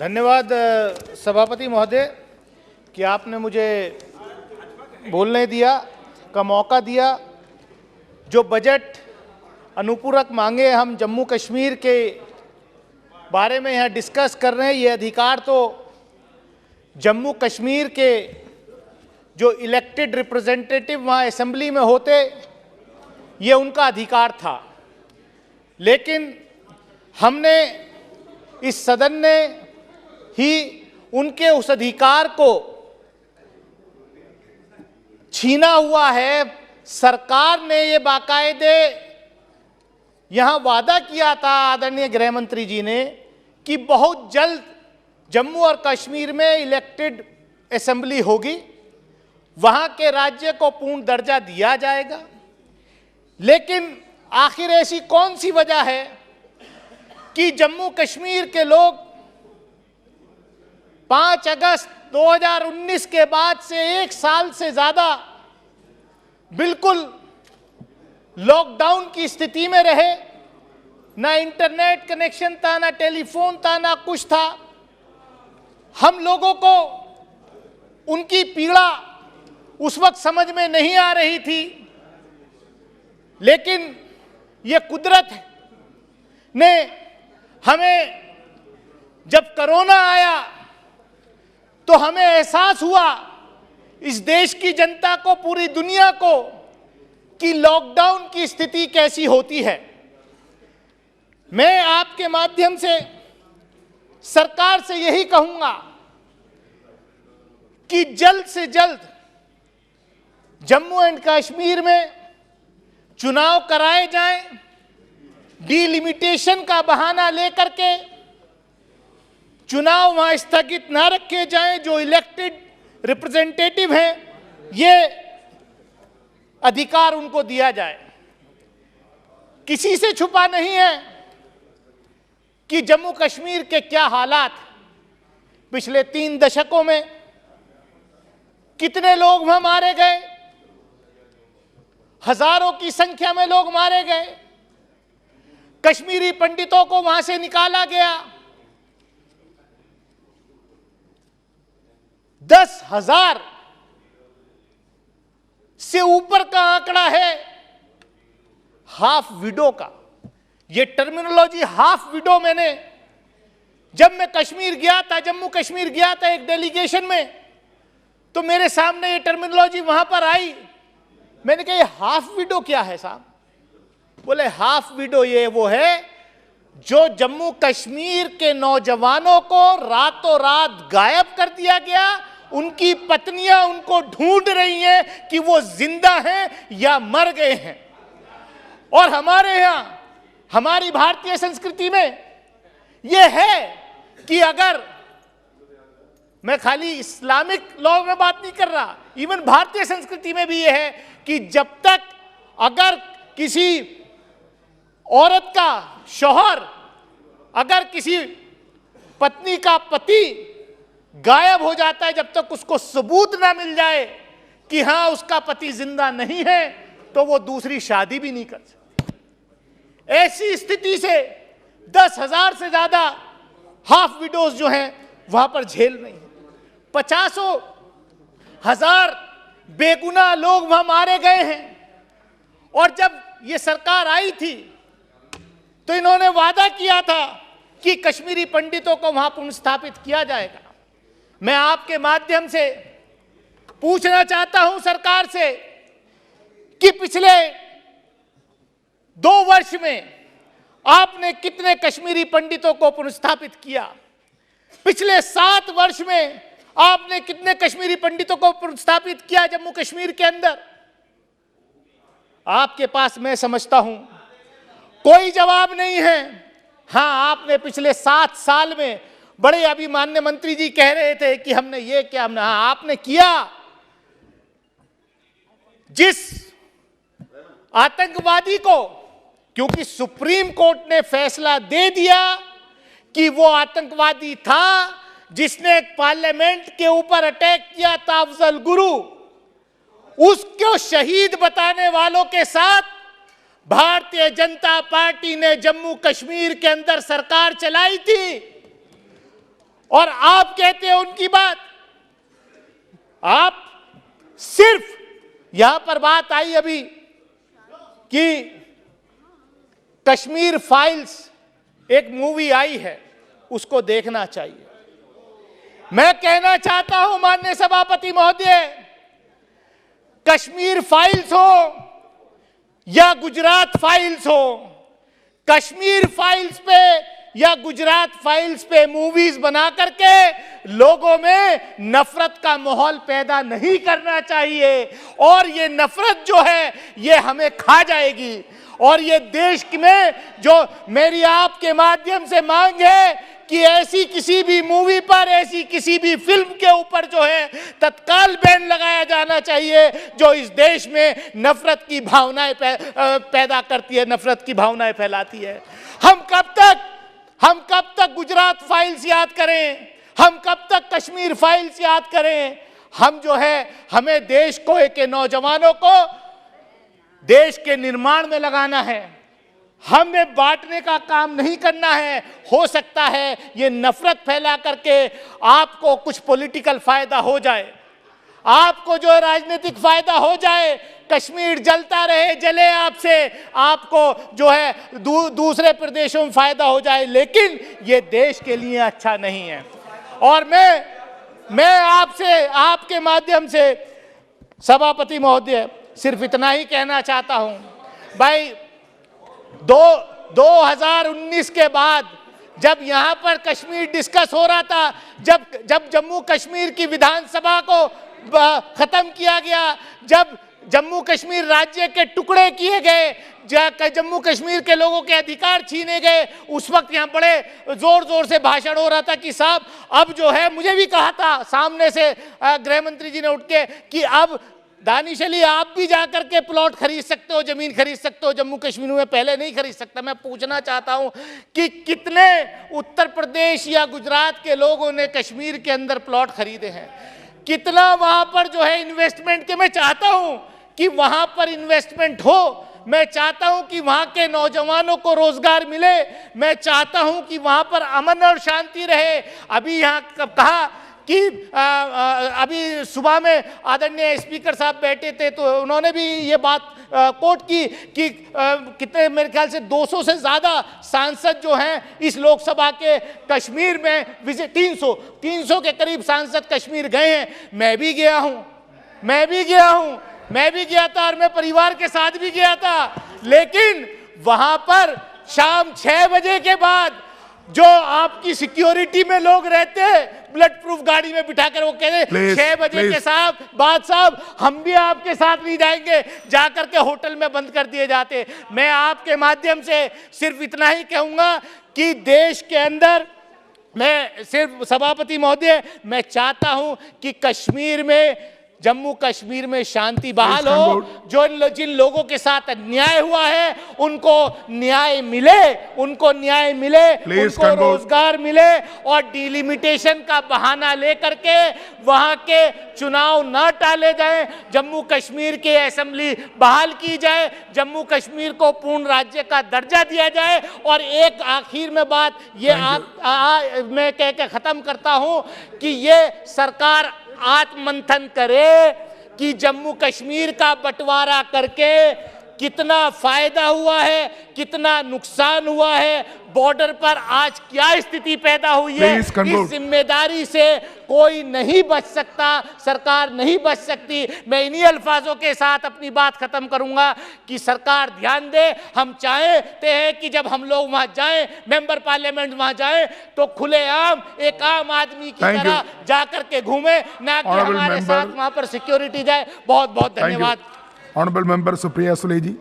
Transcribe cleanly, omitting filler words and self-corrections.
धन्यवाद सभापति महोदय कि आपने मुझे बोलने दिया का मौका दिया। जो बजट अनुपूरक मांगे हम जम्मू कश्मीर के बारे में यहाँ डिस्कस कर रहे हैं, ये अधिकार तो जम्मू कश्मीर के जो इलेक्टेड रिप्रेजेंटेटिव वहाँ असेंबली में होते, ये उनका अधिकार था। लेकिन हमने, इस सदन ने ही उनके उस अधिकार को छीना हुआ है। सरकार ने ये बाकायदे यहाँ वादा किया था आदरणीय गृह मंत्री जी ने कि बहुत जल्द जम्मू और कश्मीर में इलेक्टेड असेंबली होगी, वहाँ के राज्य को पूर्ण दर्जा दिया जाएगा। लेकिन आखिर ऐसी कौन सी वजह है कि जम्मू कश्मीर के लोग 5 अगस्त 2019 के बाद से 1 साल से ज़्यादा बिल्कुल लॉकडाउन की स्थिति में रहे? ना इंटरनेट कनेक्शन था, ना टेलीफोन था, ना कुछ था। हम लोगों को उनकी पीड़ा उस वक्त समझ में नहीं आ रही थी, लेकिन ये कुदरत ने हमें, जब कोरोना आया तो हमें एहसास हुआ, इस देश की जनता को, पूरी दुनिया को, कि लॉकडाउन की स्थिति कैसी होती है। मैं आपके माध्यम से सरकार से यही कहूंगा कि जल्द से जल्द जम्मू एंड कश्मीर में चुनाव कराए जाएं, डिलिमिटेशन का बहाना लेकर के चुनाव वहां स्थगित ना रखे जाएं। जो इलेक्टेड रिप्रेजेंटेटिव हैं, ये अधिकार उनको दिया जाए। किसी से छुपा नहीं है कि जम्मू कश्मीर के क्या हालात, पिछले 3 दशकों में कितने लोग वहां मारे गए, हजारों की संख्या में लोग मारे गए, कश्मीरी पंडितों को वहां से निकाला गया, 10,000 से ऊपर का आंकड़ा है हाफ विडो का। ये टर्मिनोलॉजी हाफ विडो, मैंने जब मैं कश्मीर गया था, जम्मू कश्मीर गया था एक डेलीगेशन में, तो मेरे सामने ये टर्मिनोलॉजी वहां पर आई। मैंने कहा ये हाफ विडो क्या है साहब? बोले हाफ विडो ये वो है जो जम्मू कश्मीर के नौजवानों को रातों रात गायब कर दिया गया। उनकी पत्नियां उनको ढूंढ रही हैं कि वो जिंदा हैं या मर गए हैं। और हमारे यहां, हमारी भारतीय संस्कृति में यह है कि अगर, मैं खाली इस्लामिक लॉ में बात नहीं कर रहा, इवन भारतीय संस्कृति में भी यह है कि जब तक अगर किसी औरत का शौहर, अगर किसी पत्नी का पति गायब हो जाता है, जब तक उसको सबूत ना मिल जाए कि हां उसका पति जिंदा नहीं है, तो वो दूसरी शादी भी नहीं कर सकता। ऐसी स्थिति से 10,000 से ज्यादा हाफ विडोज जो हैं वहां पर झेल रही हैं। 50,000 बेगुनाह लोग वहां मारे गए हैं। और जब ये सरकार आई थी तो इन्होंने वादा किया था कि कश्मीरी पंडितों को वहां पुनर्स्थापित किया जाएगा। मैं आपके माध्यम से पूछना चाहता हूं सरकार से कि पिछले 2 वर्ष में आपने कितने कश्मीरी पंडितों को पुनर्स्थापित किया? पिछले 7 वर्ष में आपने कितने कश्मीरी पंडितों को पुनर्स्थापित किया जम्मू कश्मीर के अंदर? आपके पास, मैं समझता हूं, कोई जवाब नहीं है। हां, आपने पिछले 7 साल में, बड़े अभी माननीय मंत्री जी कह रहे थे कि हमने ये किया, हमने, हाँ आपने किया। जिस आतंकवादी को, क्योंकि सुप्रीम कोर्ट ने फैसला दे दिया कि वो आतंकवादी था जिसने पार्लियामेंट के ऊपर अटैक किया था, अफजल गुरु, उसको शहीद बताने वालों के साथ भारतीय जनता पार्टी ने जम्मू कश्मीर के अंदर सरकार चलाई थी। और आप कहते हैं उनकी बात। आप सिर्फ यहां पर बात आई अभी कि कश्मीर फाइल्स एक मूवी आई है, उसको देखना चाहिए। मैं कहना चाहता हूं माननीय सभापति महोदय, कश्मीर फाइल्स हो या गुजरात फाइल्स हो, कश्मीर फाइल्स पे या गुजरात फाइल्स पे मूवीज बना करके लोगों में नफरत का माहौल पैदा नहीं करना चाहिए। और ये नफरत जो है ये हमें खा जाएगी। और ये देश में जो मेरी आपके माध्यम से मांग है कि ऐसी किसी भी मूवी पर, ऐसी किसी भी फिल्म के ऊपर जो है तत्काल बैन लगाया जाना चाहिए जो इस देश में नफरत की भावनाएं पैदा करती है, नफरत की भावनाएं फैलाती है। हम कब तक गुजरात फाइल्स याद करें? हम कब तक कश्मीर फाइल्स याद करें? हम जो है, हमें देश को, एक नौजवानों को देश के निर्माण में लगाना है, हमें बांटने का काम नहीं करना है। हो सकता है ये नफरत फैला करके आपको कुछ पॉलिटिकल फायदा हो जाए, आपको जो राजनीतिक फायदा हो जाए, कश्मीर जलता रहे, जले आपसे, आपको जो है दूसरे प्रदेशों में फायदा हो जाए, लेकिन ये देश के लिए अच्छा नहीं है। और मैं आपसे, आपके माध्यम से सभापति महोदय सिर्फ इतना ही कहना चाहता हूं, भाई 2019 के बाद जब यहां पर कश्मीर डिस्कस हो रहा था, जब जम्मू कश्मीर की विधानसभा को खत्म किया गया, जब जम्मू कश्मीर राज्य के टुकड़े किए गए, जम्मू कश्मीर के लोगों के अधिकार छीने गए, उस वक्त यहाँ बड़े जोर जोर से भाषण हो रहा था कि साहब अब जो है, मुझे भी कहा था सामने से गृह मंत्री जी ने उठ के कि अब दानिश अली आप भी जाकर के प्लॉट खरीद सकते हो, जमीन खरीद सकते हो जम्मू कश्मीर में, पहले नहीं खरीद सकता। मैं पूछना चाहता हूं कि कितने उत्तर प्रदेश या गुजरात के लोगों ने कश्मीर के अंदर प्लॉट खरीदे हैं? कितना वहां पर जो है इन्वेस्टमेंट के, मैं चाहता हूं कि वहां पर इन्वेस्टमेंट हो, मैं चाहता हूं कि वहां के नौजवानों को रोजगार मिले, मैं चाहता हूं कि वहां पर अमन और शांति रहे। अभी यहाँ कहा कि अभी सुबह में आदरणीय स्पीकर साहब बैठे थे तो उन्होंने भी ये बात कोट की कि कितने, मेरे ख्याल से 200 से ज़्यादा सांसद जो हैं इस लोकसभा के कश्मीर में विजिट, 300 के करीब सांसद कश्मीर गए हैं। मैं भी गया था और मैं परिवार के साथ भी गया था, लेकिन वहां पर शाम 6 बजे के बाद जो आपकी सिक्योरिटी में लोग रहते हैं, बुलेट प्रूफ गाड़ी में बिठाकर वो कहते 6 बजे के साहब हम भी आपके साथ नहीं जाएंगे, जाकर के होटल में बंद कर दिए जाते। मैं आपके माध्यम से सिर्फ इतना ही कहूंगा कि देश के अंदर, मैं सिर्फ सभापति महोदय, मैं चाहता हूं कि कश्मीर में, जम्मू कश्मीर में शांति बहाल हो। जिन लोगों के साथ अन्याय हुआ है उनको न्याय मिले, उनको रोजगार मिले, और डिलिमिटेशन का बहाना लेकर के वहां के चुनाव न टाले जाएं, जम्मू कश्मीर के असेंबली बहाल की जाए, जम्मू कश्मीर को पूर्ण राज्य का दर्जा दिया जाए। और एक आखिर में बात ये मैं कह के खत्म करता हूं कि ये सरकार आत्ममंथन करे कि जम्मू कश्मीर का बंटवारा करके कितना फायदा हुआ है, कितना नुकसान हुआ है, बॉर्डर पर आज क्या स्थिति पैदा हुई है, इस जिम्मेदारी से कोई नहीं बच सकता, सरकार नहीं बच सकती। मैं इन्हीं अल्फाजों के साथ अपनी बात खत्म करूंगा कि सरकार ध्यान दे। हम चाहते हैं कि जब हम लोग वहां जाएं, मेंबर पार्लियामेंट वहां जाएं, तो खुलेआम एक आम आदमी की तरह जाकर के घूमे, ना कि हमारे साथ वहां पर सिक्योरिटी जाए। बहुत बहुत धन्यवाद। Honorable Member Supriya Sule ji.